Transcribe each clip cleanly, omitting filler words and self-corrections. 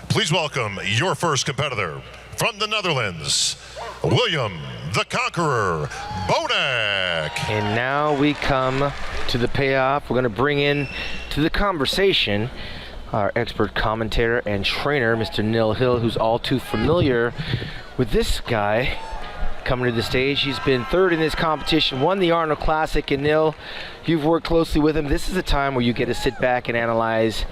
Please welcome your first competitor from the Netherlands, William the Conqueror Bonac. And now we come to the payoff. We're going to bring in to the conversation our expert commentator and trainer, Mr. Neil Hill, who's all too familiar with this guy coming to the stage. He's been third in this competition, won the Arnold Classic, and Neil, you've worked closely with him. This is a time where you get to sit back and analyze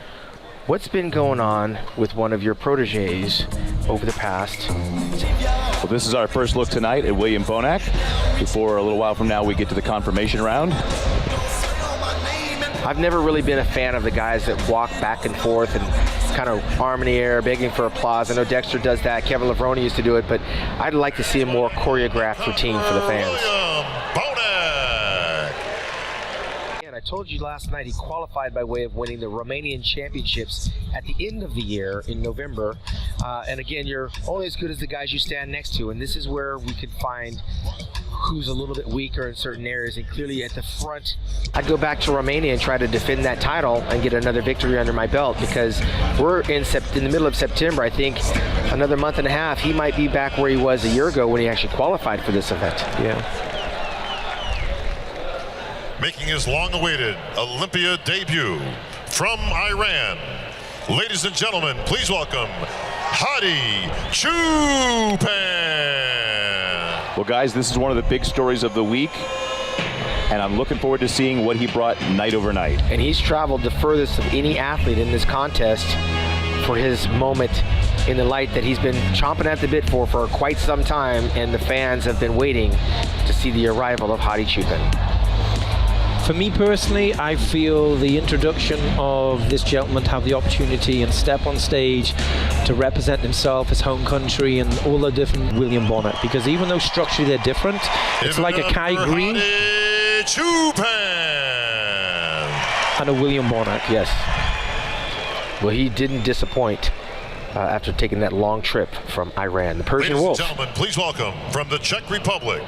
what's been going on with one of your proteges over the past. Well, this is our first look tonight at William Bonac. Before a little while from now, we get to the confirmation round. I've never really been a fan of the guys that walk back and forth and kind of arm in the air, begging for applause. I know Dexter does that. Kevin Levrone used to do it, but I'd like to see a more choreographed routine for the fans. William Bonac. And I told you last night he qualified by way of winning the Romanian Championships at the end of the year in November. And again, you're only as good as the guys you stand next to, and this is where we could find who's a little bit weaker in certain areas, and clearly at the front. I'd go back to Romania and try to defend that title and get another victory under my belt, because we're in the middle of September. I think another month and a half, he might be back where he was a year ago when he actually qualified for this event. Yeah. Making his long-awaited Olympia debut from Iran. Ladies and gentlemen, please welcome Hadi Choopan. Well, guys, this is one of the big stories of the week, and I'm looking forward to seeing what he brought night over night. And he's traveled the furthest of any athlete in this contest for his moment in the light that he's been chomping at the bit for quite some time, and the fans have been waiting to see the arrival of Hadi Choopan. For me personally, I feel the introduction of this gentleman to have the opportunity and step on stage to represent himself, his home country, and all the different William Bonac, because even though structurally they're different, it's like a Kai Green and a William Bonac. Yes. Well, he didn't disappoint after taking that long trip from Iran. The Persian Wolf. Ladies and gentlemen, please welcome from the Czech Republic,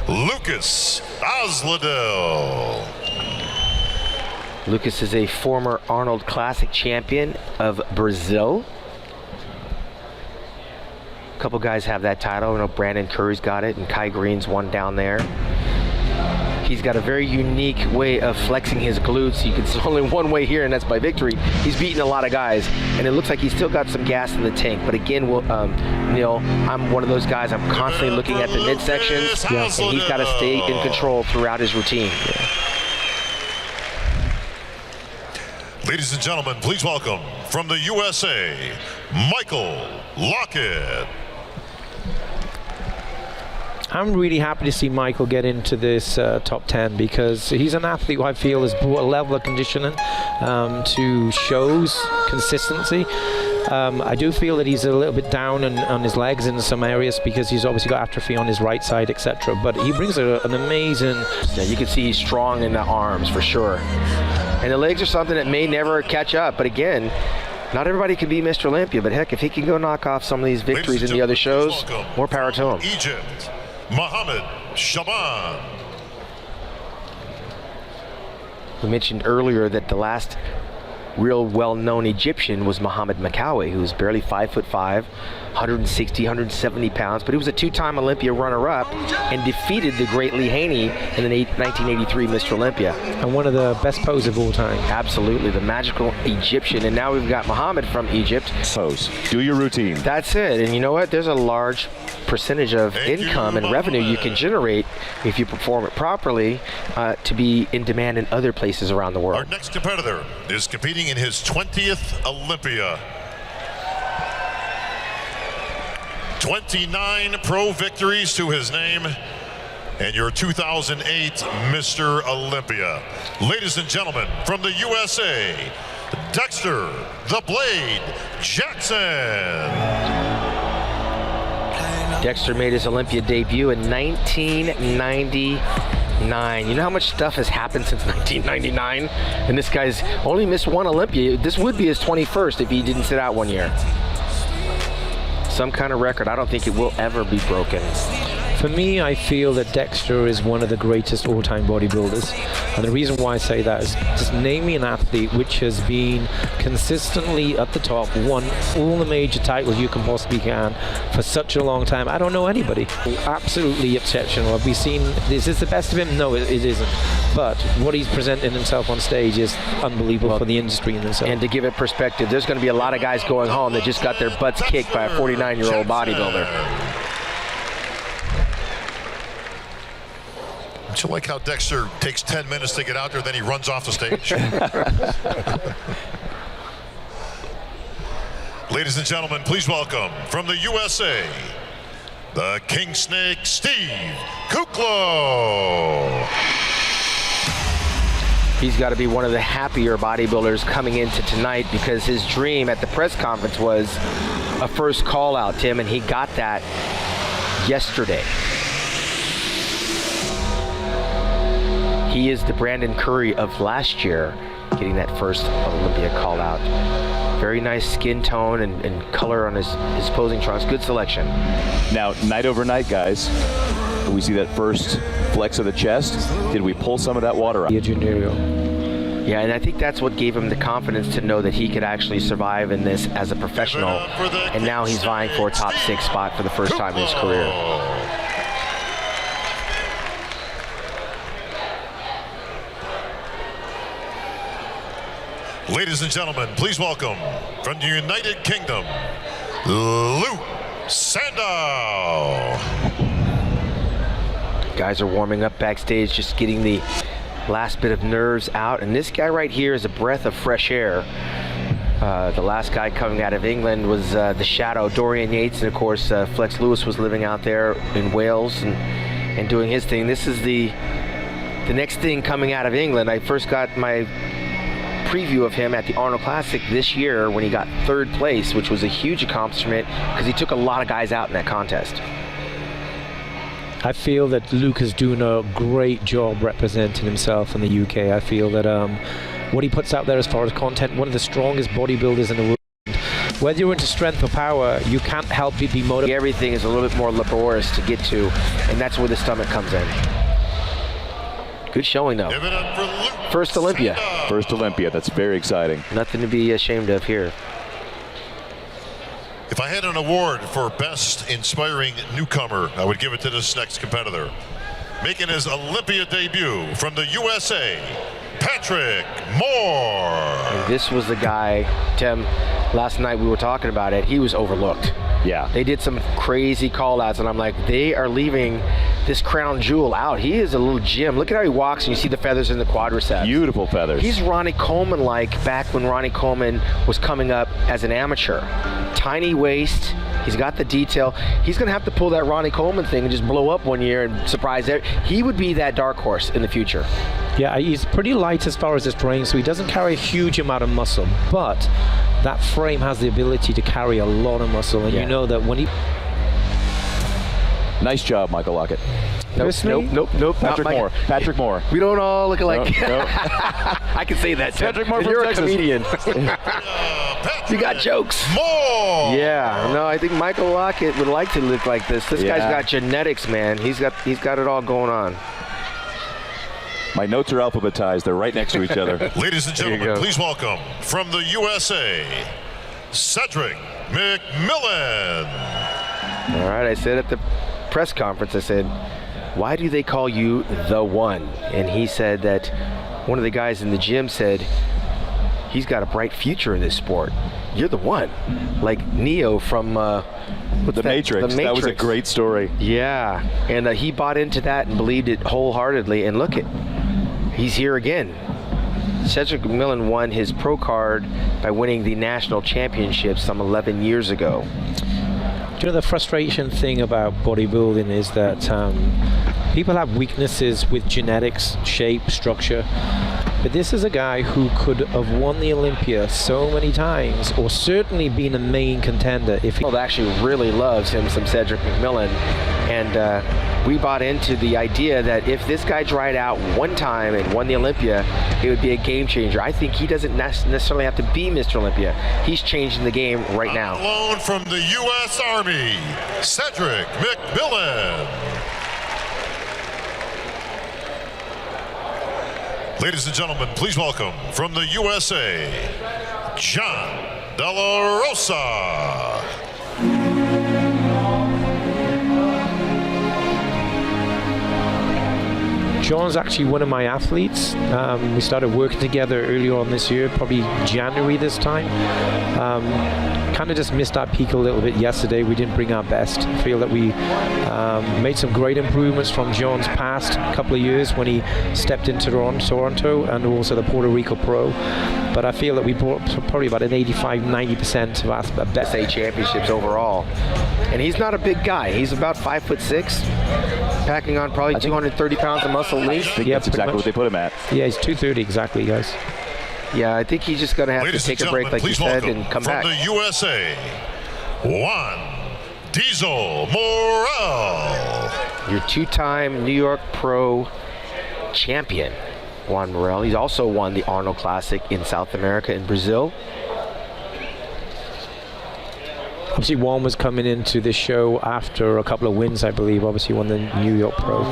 Lucas Osladil. Lucas is a former Arnold Classic champion of Brazil. A couple guys have that title. I know Brandon Curry's got it, and Kai Green's one down there. He's got a very unique way of flexing his glutes. It's only one way here, and that's by victory. He's beaten a lot of guys, and it looks like he's still got some gas in the tank. But again, Neil, I'm one of those guys. I'm constantly looking at the midsections, and he's got to stay in control throughout his routine. Ladies and gentlemen, please welcome from the USA, Michael Lockett. I'm really happy to see Michael get into this top 10, because he's an athlete who I feel has brought a level of conditioning to shows consistency. I do feel that he's a little bit down on his legs in some areas, because he's obviously got atrophy on his right side, etc. But he brings an amazing... Yeah, you can see he's strong in the arms for sure. And the legs are something that may never catch up. But again, not everybody can be Mr. Olympia. But heck, if he can go knock off some of these victories in the other shows, more power to him. Egypt, Mohammed Shaban. We mentioned earlier that the last real well-known Egyptian was Mohammed Makawi, who was barely 5'5", 160, 170 pounds, but he was a two-time Olympia runner-up and defeated the great Lee Haney in the 1983 Mr. Olympia. And one of the best poses of all time. Absolutely, the magical Egyptian. And now we've got Mohammed from Egypt. Pose. Do your routine. That's it. And you know what? There's a large percentage of income and revenue you can generate if you perform it properly to be in demand in other places around the world. Our next competitor is competing in his 20th Olympia. 29 pro victories to his name, and your 2008 Mr. Olympia. Ladies and gentlemen, from the USA, Dexter the Blade Jackson. Dexter made his Olympia debut in 1999. You know how much stuff has happened since 1999? And this guy's only missed one Olympia. This would be his 21st if he didn't sit out one year. Some kind of record. I don't think it will ever be broken. For me, I feel that Dexter is one of the greatest all-time bodybuilders. And the reason why I say that is just name me an athlete which has been consistently at the top, won all the major titles you can possibly can for such a long time. I don't know anybody. Absolutely exceptional. Have we seen, is this the best of him? No, it isn't. But what he's presenting himself on stage is unbelievable for the industry in itself. And to give it perspective, there's going to be a lot of guys going home that just got their butts kicked by a 49-year-old bodybuilder. Don't you like how Dexter takes 10 minutes to get out there, then he runs off the stage? Ladies and gentlemen, please welcome from the USA, the King Snake, Steve Kuklo. He's got to be one of the happier bodybuilders coming into tonight, because his dream at the press conference was a first call out, Tim, and he got that yesterday. He is the Brandon Curry of last year, getting that first Olympia call out. Very nice skin tone and color on his posing trunks. Good selection. Now, night over night, guys, we see that first flex of the chest. Did we pull some of that water out? Yeah, and I think that's what gave him the confidence to know that he could actually survive in this as a professional. And now he's vying for a top 6 spot for the first time in his career. Ladies and gentlemen, please welcome from the United Kingdom, Luke Sandow. Guys are warming up backstage, just getting the last bit of nerves out. And this guy right here is a breath of fresh air. The last guy coming out of England was the Shadow, Dorian Yates. And of course, Flex Lewis was living out there in Wales and doing his thing. This is the next thing coming out of England. I first got my preview of him at the Arnold Classic this year when he got 3rd place, which was a huge accomplishment because he took a lot of guys out in that contest. I feel that Luke is doing a great job representing himself in the UK. I feel that what he puts out there as far as content, one of the strongest bodybuilders in the world. Whether you're into strength or power, you can't help but be motivated. Everything is a little bit more laborious to get to, and that's where the stomach comes in. Good showing, though. First Olympia. First Olympia. That's very exciting. Nothing to be ashamed of here. If I had an award for best inspiring newcomer, I would give it to this next competitor. Making his Olympia debut from the USA, Patrick Moore. And this was the guy, Tim, last night we were talking about it, he was overlooked. Yeah. They did some crazy call-outs, and I'm like, they are leaving this crown jewel out. He is a little gem. Look at how he walks, and you see the feathers in the quadriceps. Beautiful feathers. He's Ronnie Coleman-like back when Ronnie Coleman was coming up as an amateur. Tiny waist. He's got the detail. He's going to have to pull that Ronnie Coleman thing and just blow up one year and surprise everyone. He would be that dark horse in the future. Yeah, he's pretty light as far as his frame, so he doesn't carry a huge amount of muscle, but that frame has the ability to carry a lot of muscle, and you know that when he... Nice job, Michael Lockett. Nope. Patrick Moore. Patrick Moore. We don't all look alike. No. I can say that. Patrick Moore from You're Texas. A comedian. You got jokes. Moore. Yeah. No, I think Michael Lockett would like to look like this. This guy's got genetics, man. He's got it all going on. My notes are alphabetized. They're right next to each other. Ladies and gentlemen, please welcome from the USA, Cedric McMillan. All right, I said at the press conference, I said, why do they call you the one? And he said that one of the guys in the gym said, he's got a bright future in this sport. You're the one. Like Neo from The Matrix. That was a great story. Yeah, and he bought into that and believed it wholeheartedly. And look, he's here again. Cedric McMillan won his pro card by winning the national championship some 11 years ago. Do you know the frustration thing about bodybuilding is that people have weaknesses with genetics, shape, structure. But this is a guy who could have won the Olympia so many times, or certainly been a main contender if he... Well, actually really loves him some Cedric McMillan. And we bought into the idea that if this guy dried out one time and won the Olympia, it would be a game changer. I think he doesn't necessarily have to be Mr. Olympia. He's changing the game right now. Alone from the U.S. Army, Cedric McMillan. Ladies and gentlemen, please welcome from the USA, John De La Rosa. John's actually one of my athletes. We started working together earlier on this year, probably January this time. Kind of just missed our peak a little bit yesterday. We didn't bring our best. I feel that we made some great improvements from John's past couple of years when he stepped into Toronto and also the Puerto Rico Pro. But I feel that we brought probably about an 85-90% of our best SA championships overall. And he's not a big guy. He's about 5'6", packing on probably 230 pounds of muscle at least. I think that's exactly what they put him at. Yeah, he's 230 exactly, guys. Yeah, I think he's just going to have to take a break, like you said, and come back. From the USA, Juan Diesel Morel. Your two-time New York Pro champion, Juan Morel. He's also won the Arnold Classic in South America in Brazil. Obviously, Juan was coming into this show after a couple of wins, I believe. Obviously, won the New York Pro.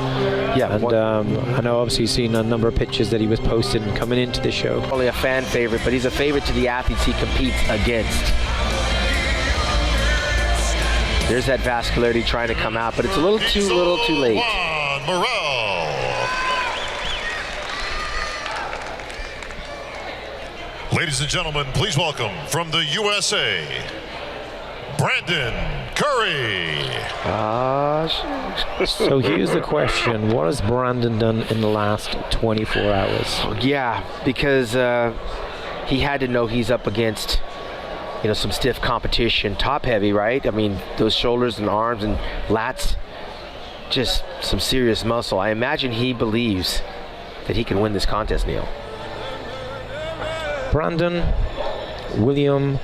Yeah, and I know obviously you've seen a number of pictures that he was posting coming into the show. Only a fan favorite, but he's a favorite to the athletes he competes against. There's that vascularity trying to come out, but it's a little too late. Juan Morel. Ladies and gentlemen, please welcome from the USA, Brandon Curry. So here's the question. What has Brandon done in the last 24 hours? Yeah, because he had to know he's up against, you know, some stiff competition. Top heavy, right? I mean, those shoulders and arms and lats, just some serious muscle. I imagine he believes that he can win this contest, Neil. Brandon, William,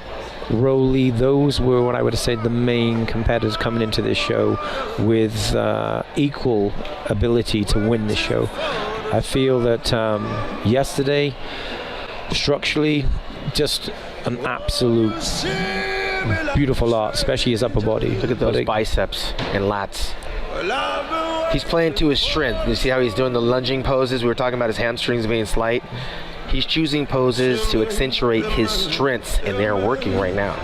Rowley, those were what I would say the main competitors coming into this show with equal ability to win the show. I feel that yesterday, structurally, just an absolute beautiful art, especially his upper body. Look at those biceps and lats. He's playing to his strength. You see how he's doing the lunging poses? We were talking about his hamstrings being slight. He's choosing poses to accentuate his strengths, and they're working right now.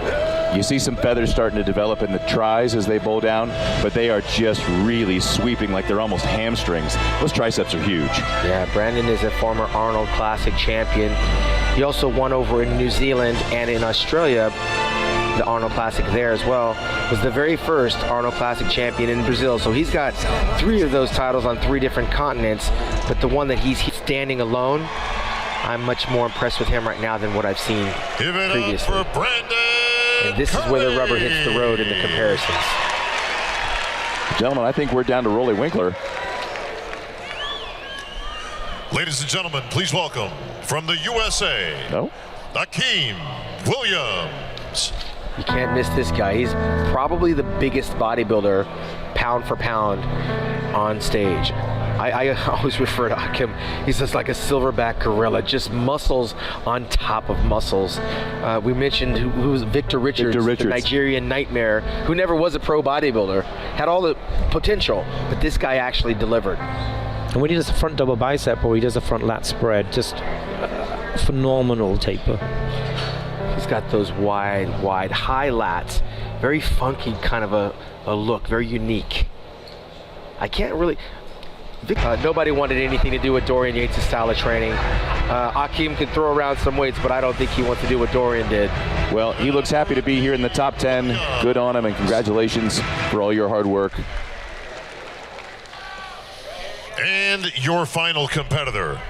You see some feathers starting to develop in the tris as they bowl down, but they are just really sweeping like they're almost hamstrings. Those triceps are huge. Yeah, Brandon is a former Arnold Classic champion. He also won over in New Zealand and in Australia. The Arnold Classic there as well. Was the very first Arnold Classic champion in Brazil. So he's got 3 of those titles on 3 different continents, but the one that he's standing alone, I'm much more impressed with him right now than what I've seen previously. For Brandon and this is where the rubber hits the road in the comparisons. Gentlemen, I think we're down to Rolly Winkler. Ladies and gentlemen, please welcome from the USA, Akeem Williams. You can't miss this guy. He's probably the biggest bodybuilder, pound for pound, on stage. I always refer to Akeem. He's just like a silverback gorilla, just muscles on top of muscles. We mentioned who was Victor Richards, the Nigerian nightmare, who never was a pro bodybuilder, had all the potential, but this guy actually delivered. And when he does a front double bicep or he does a front lat spread, just phenomenal taper. He's got those wide, high lats, very funky kind of a look, very unique. I can't really. Nobody wanted anything to do with Dorian Yates' style of training. Akeem can throw around some weights, but I don't think he wants to do what Dorian did. Well, he looks happy to be here in the top 10. Good on him, and congratulations for all your hard work. And your final competitor.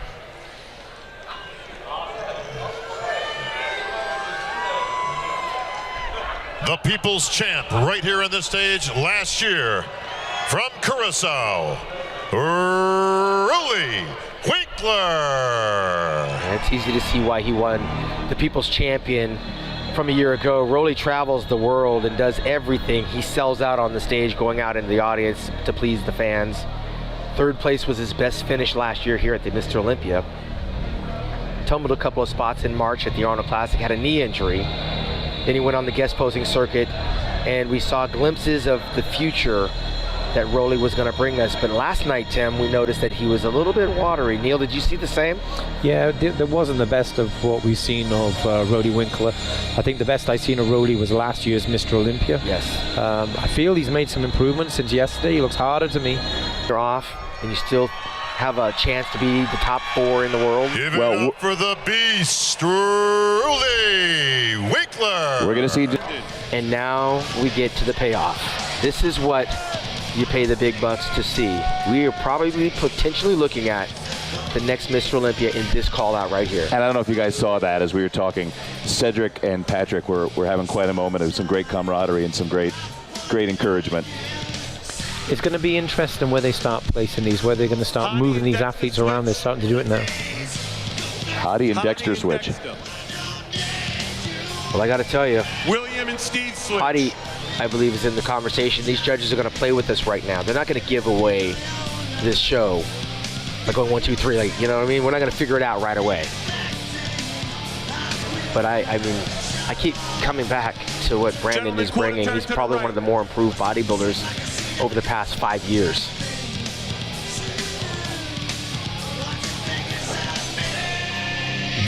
The People's Champ right here on this stage last year from Curacao, Rolly Winkler. It's easy to see why he won the People's Champion from a year ago. Rolly travels the world and does everything. He sells out on the stage, going out into the audience to please the fans. 3rd place was his best finish last year here at the Mr. Olympia. Tumbled a couple of spots in March at the Arnold Classic, had a knee injury. Then he went on the guest posing circuit, and we saw glimpses of the future that Rolly was going to bring us. But last night, Tim, we noticed that he was a little bit watery. Neil, did you see the same? Yeah, there wasn't the best of what we've seen of Roddy Winkler. I think the best I've seen of Rolly was last year's Mr. Olympia. Yes. I feel he's made some improvements since yesterday. He looks harder to me. You're off, and you still have a chance to be the top 4 in the world. Give it up for the beast, Rolly Winkler. We're going to see. And now we get to the payoff. This is what you pay the big bucks to see. We are probably potentially looking at the next Mr. Olympia in this call out right here. And I don't know if you guys saw that as we were talking. Cedric and Patrick were having quite a moment of some great camaraderie and some great encouragement. It's going to be interesting where they start placing these, where they're going to start moving these athletes around. They're starting to do it now. Hadi and Dexter switch. Well, I got to tell you, William and Steve switch. Hadi, I believe, is in the conversation. These judges are going to play with us right now. They're not going to give away this show by going 1, 2, 3. Like, you know what I mean? We're not going to figure it out right away. But I mean, I keep coming back to what Brandon is bringing. He's probably one of the more improved bodybuilders over the past 5 years.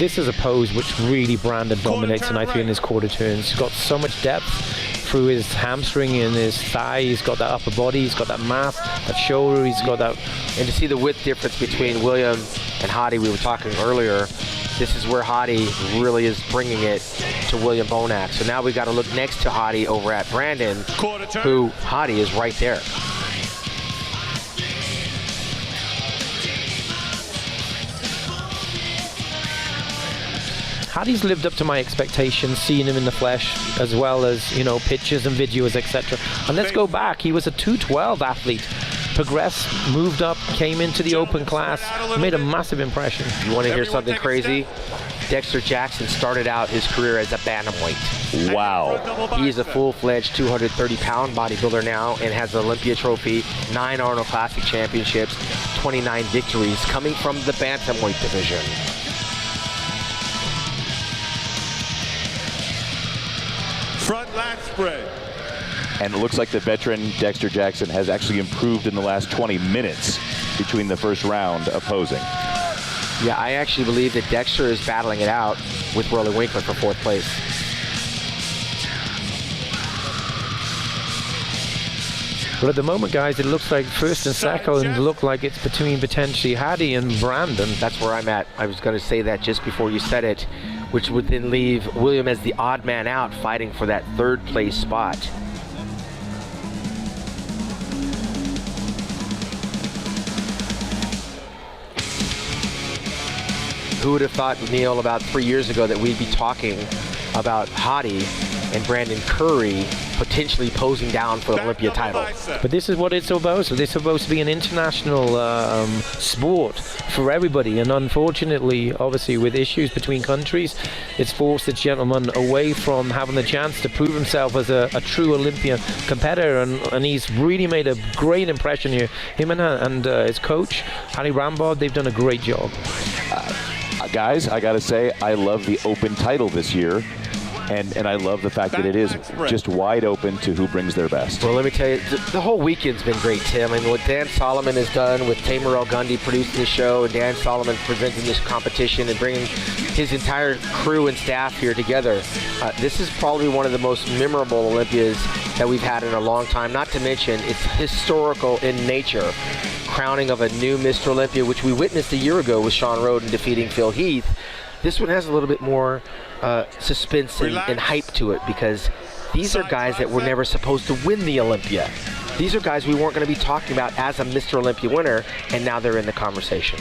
This is a pose which really Brandon dominates tonight in his quarter turns. He's got so much depth through his hamstring and his thigh. He's got that upper body, he's got that mass, that shoulder, he's got that. And to see the width difference between William and Hadi, we were talking earlier, this is where Hadi really is bringing it to William Bonac. So now we got to look next to Hadi over at Brandon, who Hadi is right there. Hadi's lived up to my expectations, seeing him in the flesh, as well as, you know, pictures and videos, etc. And let's go back. He was a 212 athlete. Progressed, moved up, came into the open class, made a massive impression. You want to hear something crazy? Dexter Jackson started out his career as a bantamweight. Wow. He's a full-fledged 230-pound bodybuilder now and has an Olympia trophy, 9 Arnold Classic championships, 29 victories coming from the bantamweight division. Front lat spread. And it looks like the veteran Dexter Jackson has actually improved in the last 20 minutes between the first round of posing. Yeah, I actually believe that Dexter is battling it out with Rolly Winkler for 4th place. But at the moment, guys, it looks like first and second look like it's between potentially Hadi and Brandon. That's where I'm at. I was going to say that just before you said it, which would then leave William as the odd man out fighting for that 3rd place spot. Who would have thought, Neil, about 3 years ago that we'd be talking about Hadi and Brandon Curry potentially posing down for the Olympia title? But this is what it's about. So this is supposed to be an international sport for everybody. And unfortunately, obviously, with issues between countries, it's forced the gentleman away from having the chance to prove himself as a true Olympian competitor. And he's really made a great impression here. Him and his coach, Harry Rambod, they've done a great job. Guys, I got to say, I love the open title this year. And I love the fact that it is just wide open to who brings their best. Well, let me tell you, the whole weekend's been great, Tim. I mean, what Dan Solomon has done with Tamer El Gundy producing the show, and Dan Solomon presenting this competition and bringing his entire crew and staff here together. This is probably one of the most memorable Olympias that we've had in a long time. Not to mention, it's historical in nature. Crowning of a new Mr. Olympia, which we witnessed a year ago with Sean Roden defeating Phil Heath. This one has a little bit more suspense and hype to it, because these are guys that were never supposed to win the Olympia. These are guys we weren't going to be talking about as a Mr. Olympia winner, and now they're in the conversation.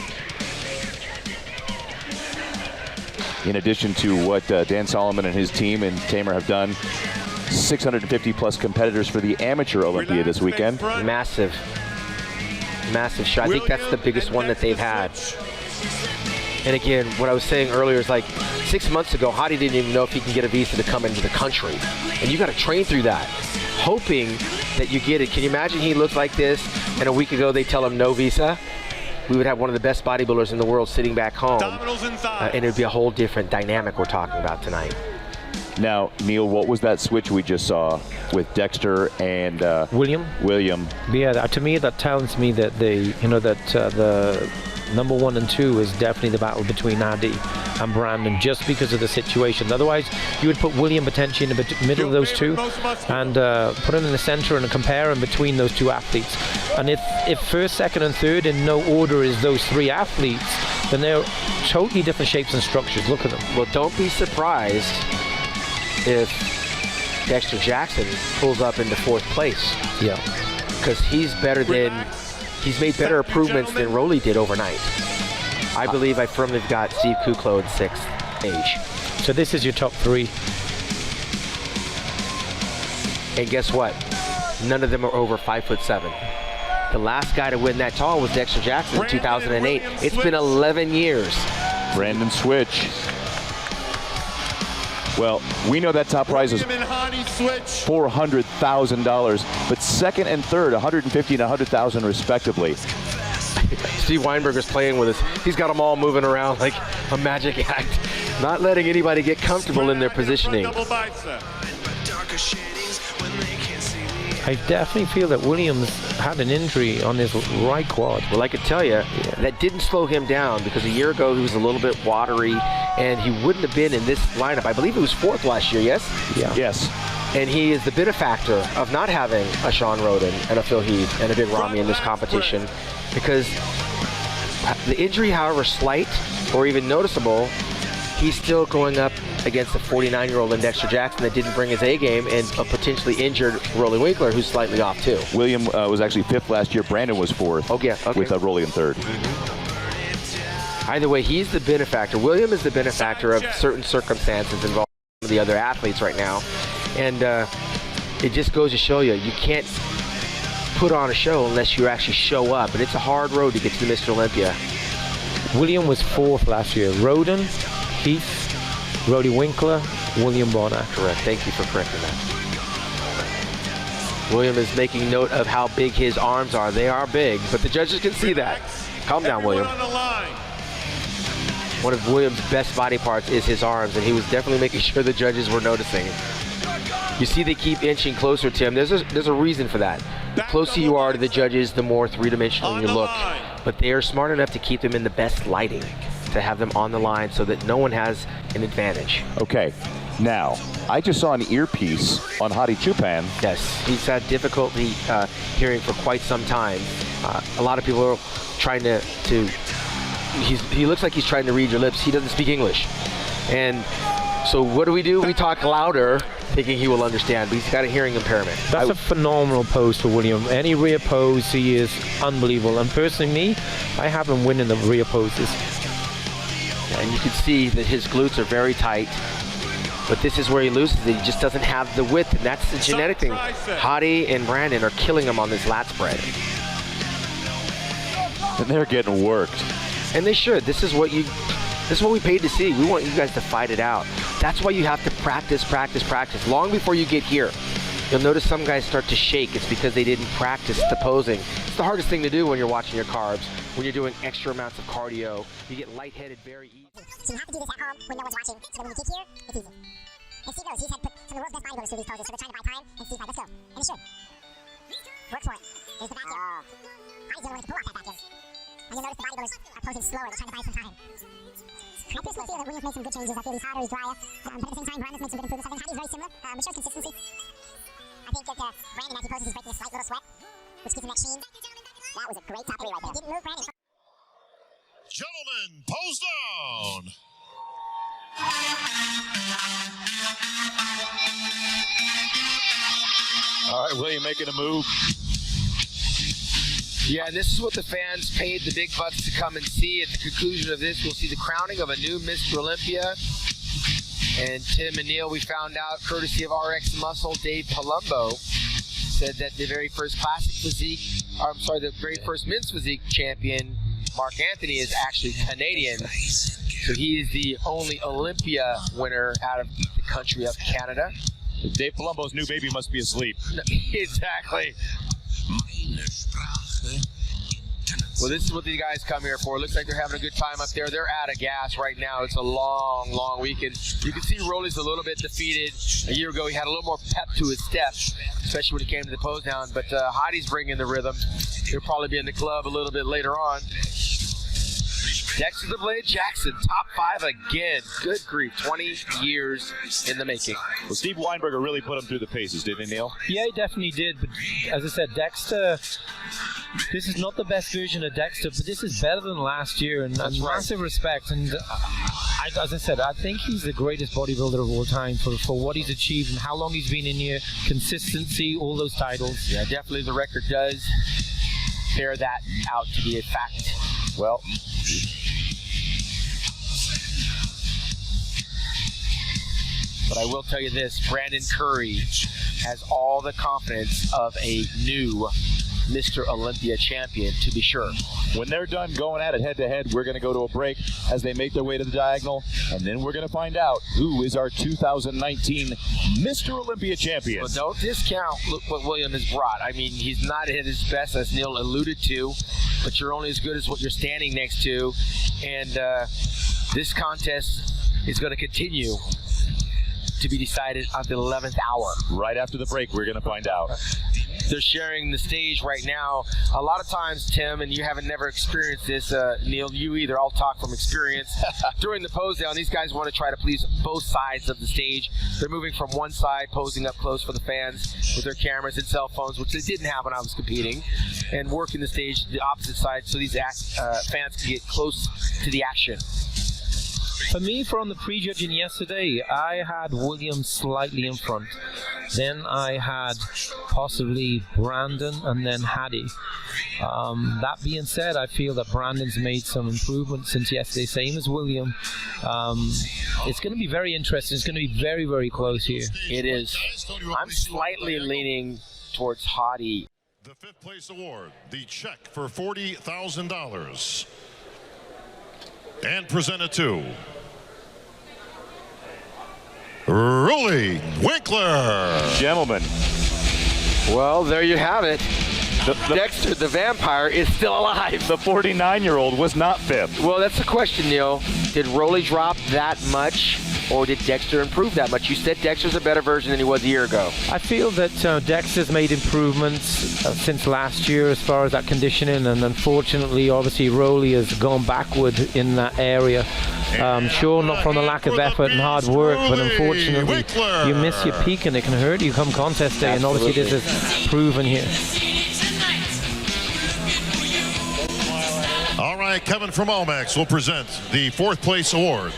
In addition to what Dan Solomon and his team and Tamer have done, 650 plus competitors for the amateur Olympia this weekend. Massive shot. I think that's the biggest one that they've had. And again, what I was saying earlier is, like, 6 months ago, Hadi didn't even know if he can get a visa to come into the country. And you got to train through that, hoping that you get it. Can you imagine he looked like this, and a week ago they tell him no visa? We would have one of the best bodybuilders in the world sitting back home. And it would be a whole different dynamic we're talking about tonight. Now, Neil, what was that switch we just saw with Dexter and William. Yeah, to me that tells me that the number 1 and 2 is definitely the battle between Adi and Brandon, just because of the situation. Otherwise, you would put William potentially in the middle of those two and put him in the center and compare him between those two athletes. And if first, second, and third in no order is those 3 athletes, then they're totally different shapes and structures. Look at them. Well, don't be surprised if Dexter Jackson pulls up into 4th place. Yeah. Because he's made better improvements than Rolly did overnight. I believe I firmly got Steve Kuklo in 6th age. So this is your top 3. And guess what? None of them are over 5'7". The last guy to win that tall was Dexter Jackson in 2008. It's been 11 years. Brandon Switch. Well, we know that top prize is $400,000, but second and third, $150,000 and $100,000 respectively. Steve Weinberger's playing with us. He's got them all moving around like a magic act, not letting anybody get comfortable in their positioning. I definitely feel that Williams had an injury on his right quad. Well, I could tell you, that didn't slow him down, because a year ago he was a little bit watery, and he wouldn't have been in this lineup. I believe he was 4th last year, yes? Yeah. Yes. And he is the benefactor of not having a Sean Roden and a Phil Heath and a Big Ramy in this competition, because the injury, however slight or even noticeable, he's still going up against a 49-year-old Dexter Jackson that didn't bring his A game, and a potentially injured Rolly Winkler, who's slightly off too. William was actually 5th last year. Brandon was 4th. Okay. With Rolly in 3rd. Either way, he's the benefactor. William is the benefactor of certain circumstances involving the other athletes right now. And it just goes to show you, you can't put on a show unless you actually show up. And it's a hard road to get to the Mr. Olympia. William was 4th last year. Roden, Heath, Rolly Winkler, William Bonac. Correct. Thank you for correcting that. William is making note of how big his arms are. They are big, but the judges can see that. Calm down, William. One of William's best body parts is his arms, and he was definitely making sure the judges were noticing. You see they keep inching closer to him. There's a reason for that. The closer you are to the judges, the more three-dimensional you look. But they are smart enough to keep them in the best lighting, to have them on the line so that no one has an advantage. Okay, now, I just saw an earpiece on Hadi Chupan. Yes, he's had difficulty hearing for quite some time. A lot of people are trying to he looks like he's trying to read your lips. He doesn't speak English. And so what do? We talk louder, thinking he will understand, but he's got a hearing impairment. That's a phenomenal pose for William. Any rear pose, he is unbelievable. And personally, me, I have him winning the rear poses. And you can see that his glutes are very tight. But this is where he loses it. He just doesn't have the width, and that's the genetic thing. Hadi and Brandon are killing him on this lat spread. And they're getting worked. And they should. This is what we paid to see. We want you guys to fight it out. That's why you have to practice, practice, practice. Long before you get here, you'll notice some guys start to shake. It's because they didn't practice the posing. It's the hardest thing to do when you're watching your carbs. When you're doing extra amounts of cardio, you get lightheaded very easy. So you have to do this at home when no one's watching, so that when you get here, it's easy. And Steve knows, he's had put some of the world's best bodybuilders through these poses, so they're trying to buy time, and Steve's like, let's go. And he should. Work for it. There's the vacuum. I just don't want to pull off that vacuum. And you'll notice the bodybuilders are posing slower, they're trying to buy some time. I personally feel that William's made some good changes. I feel he's hotter, he's drier, but at the same time, Brandon's made some good improvements. I think Hadi's very similar, but shows consistency. I think that Brandon, as he poses, he's breaking a slight little sweat, which gives him that sheen. That was a great top 3 right there. Didn't move Brandon. Gentlemen, pose down. All right, William making a move. Yeah, and this is what the fans paid the big bucks to come and see. At the conclusion of this, we'll see the crowning of a new Mr. Olympia. And Tim and Neil, we found out, courtesy of RX Muscle, Dave Palumbo, said that the very first the very first men's physique champion, Mark Anthony, is actually Canadian. So he is the only Olympia winner out of the country of Canada. Dave Palumbo's new baby must be asleep. Exactly. Well, this is what these guys come here for. It looks like they're having a good time up there. They're out of gas right now. It's a long, long weekend. You can see Rolly's a little bit defeated. A year ago, he had a little more pep to his step, especially when he came to the pose down. But Hottie's bringing the rhythm. He'll probably be in the club a little bit later on. Dexter the Blade Jackson, top 5 again. Good grief, 20 years in the making. Well, Steve Weinberger really put him through the paces, didn't he, Neil? Yeah, he definitely did. But as I said, Dexter, this is not the best version of Dexter, but this is better than last year, and massive respect. And as I said, I think he's the greatest bodybuilder of all time for what he's achieved and how long he's been in here, consistency, all those titles. Yeah, definitely the record does bear that out to be a fact. Well, but I will tell you this, Brandon Curry has all the confidence of a new Mr. Olympia champion, to be sure. when they're done going at it head-to-head, we're going to go to a break as they make their way to the diagonal, and then we're going to find out who is our 2019 Mr. Olympia champion. Well, don't discount what William has brought. I mean, he's not at his best, as Neil alluded to, but you're only as good as what you're standing next to, and this contest is going to continue to be decided at the 11th hour. Right after the break, we're going to find out. They're sharing the stage right now. A lot of times, Tim, and you haven't never experienced this, Neil, you either, I'll talk from experience. During the pose down, these guys want to try to please both sides of the stage. They're moving from one side, posing up close for the fans with their cameras and cell phones, which they didn't have when I was competing, and working the stage the opposite side so these fans can get close to the action. For me, from the pre-judging yesterday, I had William slightly in front. Then I had possibly Brandon and then Hattie. That being said, I feel that Brandon's made some improvements since yesterday, same as William. It's going to be very interesting. It's going to be very, very close here. It is. I'm slightly leaning towards Hattie. The fifth place award, the check for $40,000. And presented to Rolly Winkler. Gentlemen. Well, there you have it. Dexter, the vampire, is still alive. The 49-year-old was not fifth. Well, that's the question, Neil. Did Rolly drop that much, or did Dexter improve that much? You said Dexter's a better version than he was a year ago. I feel that Dexter's made improvements since last year as far as that conditioning, and unfortunately, obviously, Rolly has gone backward in that area. Sure, not from the lack of effort and hard work, but unfortunately, you miss your peak and it can hurt you come contest day, and obviously this is proven here. All right, Kevin from Almax will present the fourth place award.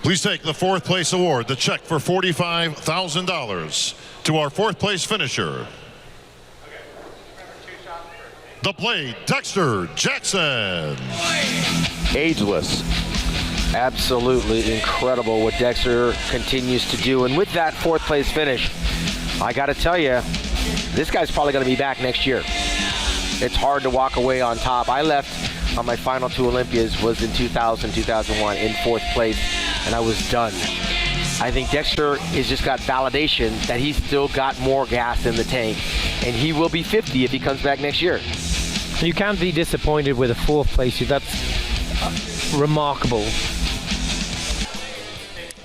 Please take the fourth place award, the check for $45,000 to our fourth place finisher, the Blade, Dexter Jackson. Ageless. Absolutely incredible what Dexter continues to do. And with that fourth place finish, I got to tell you, this guy's probably going to be back next year. It's hard to walk away on top. I left on my final two Olympias was in 2000, 2001 in fourth place, and I was done. I think Dexter has just got validation that he's still got more gas in the tank, and he will be 50 if he comes back next year. You can't be disappointed with a fourth place. That's remarkable.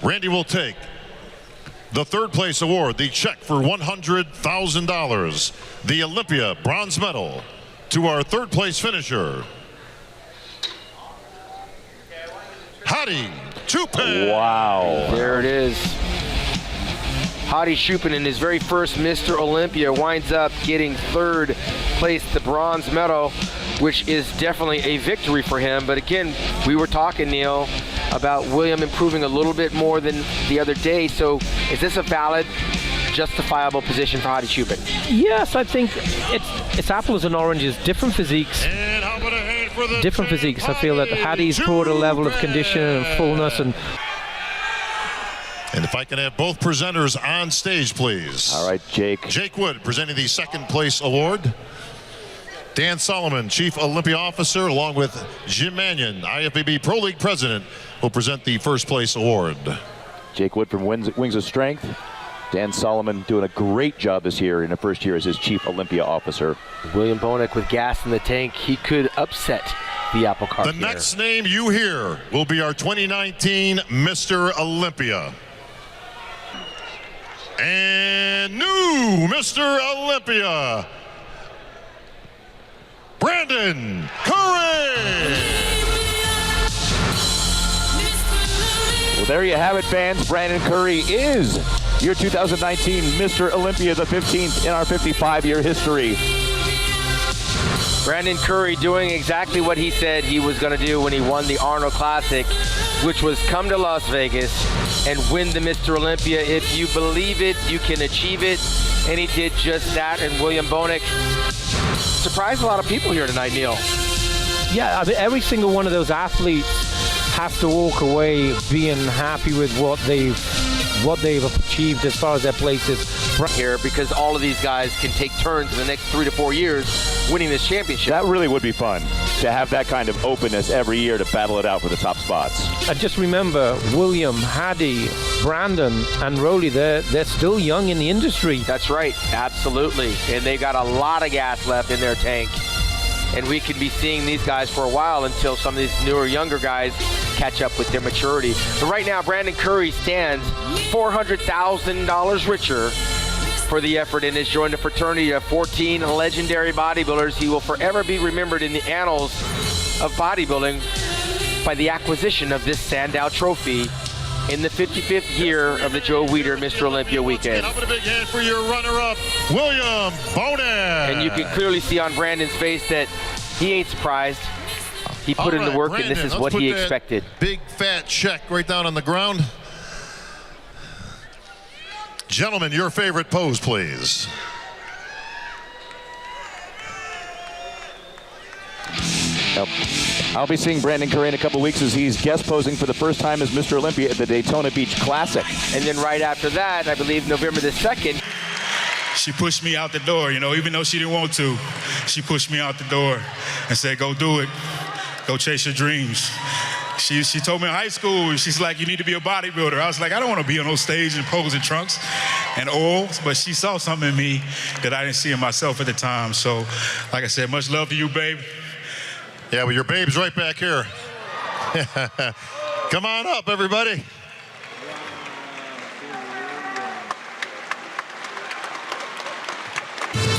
Randy will take the third place award, the check for $100,000, the Olympia bronze medal, to our third place finisher, Hadi Chupin. Wow. There it is. Hadi Chupin in his very first Mr. Olympia winds up getting third place, the bronze medal, which is definitely a victory for him. But again, we were talking, Neil, about William improving a little bit more than the other day. So is this a valid, justifiable position for Hadi Chupin? Yes, I think it's apples and oranges, different physiques. And how about a hand for the Different physiques. I feel that Hadi's brought a level of condition and fullness. And if I can have both presenters on stage, please. All right, Jake. Jake Wood presenting the second place award. Dan Solomon, Chief Olympia Officer, along with Jim Mannion, IFBB Pro League President, will present the first place award. Jake Wood from Wings of Strength. Dan Solomon doing a great job this year in the first year as his chief Olympia officer. William Bonac with gas in the tank. He could upset the apple cart The here. next name you hear will be our 2019 Mr. Olympia. And new Mr. Olympia, Brandon Curry. Well, there you have it, fans. Brandon Curry is your 2019 Mr. Olympia, the 15th in our 55-year history. Brandon Curry doing exactly what he said he was going to do when he won the Arnold Classic, which was come to Las Vegas and win the Mr. Olympia. If you believe it, you can achieve it. And he did just that. And William Bonac surprised a lot of people here tonight, Neil. Yeah, I mean, every single one of those athletes has to walk away being happy with what they've achieved as far as their places Here, because all of these guys can take turns in the next 3 to 4 years winning this championship. That really would be fun to have that kind of openness every year to battle it out for the top spots. And just remember, William, Hadi, Brandon, and Rolly, they're still young in the industry. That's right, absolutely. And they got a lot of gas left in their tank. And we could be seeing these guys for a while until some of these newer, younger guys catch up with their maturity. But right now, Brandon Curry stands $400,000 richer for the effort and has joined a fraternity of 14 legendary bodybuilders. He will forever be remembered in the annals of bodybuilding by the acquisition of this Sandow Trophy in the 55th year of the Joe Weider Mr. Olympia weekend. Up in a big hand for your runner-up, William Bonac. And you can clearly see on Brandon's face that he ain't surprised. He put in the work, Brandon, and this is let's what put he that expected. Big fat check right down on the ground. Gentlemen, your favorite pose, please. Yep. I'll be seeing Brandon Curry in a couple weeks as he's guest posing for the first time as Mr. Olympia at the Daytona Beach Classic. And then right after that, I believe November the 2nd. She pushed me out the door, you know, even though she didn't want to. She pushed me out the door and said, go do it. Go chase your dreams. She told me in high school, she's like, you need to be a bodybuilder. I was like, I don't want to be on those stage and pose in trunks and oils, but she saw something in me that I didn't see in myself at the time. So, like I said, much love to you, babe. Yeah, well, your babe's right back here. Come on up, everybody.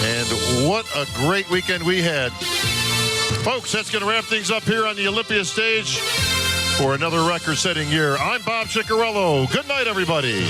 And what a great weekend we had. Folks, that's going to wrap things up here on the Olympia stage for another record-setting year. I'm Bob Ciccarello. Good night, everybody.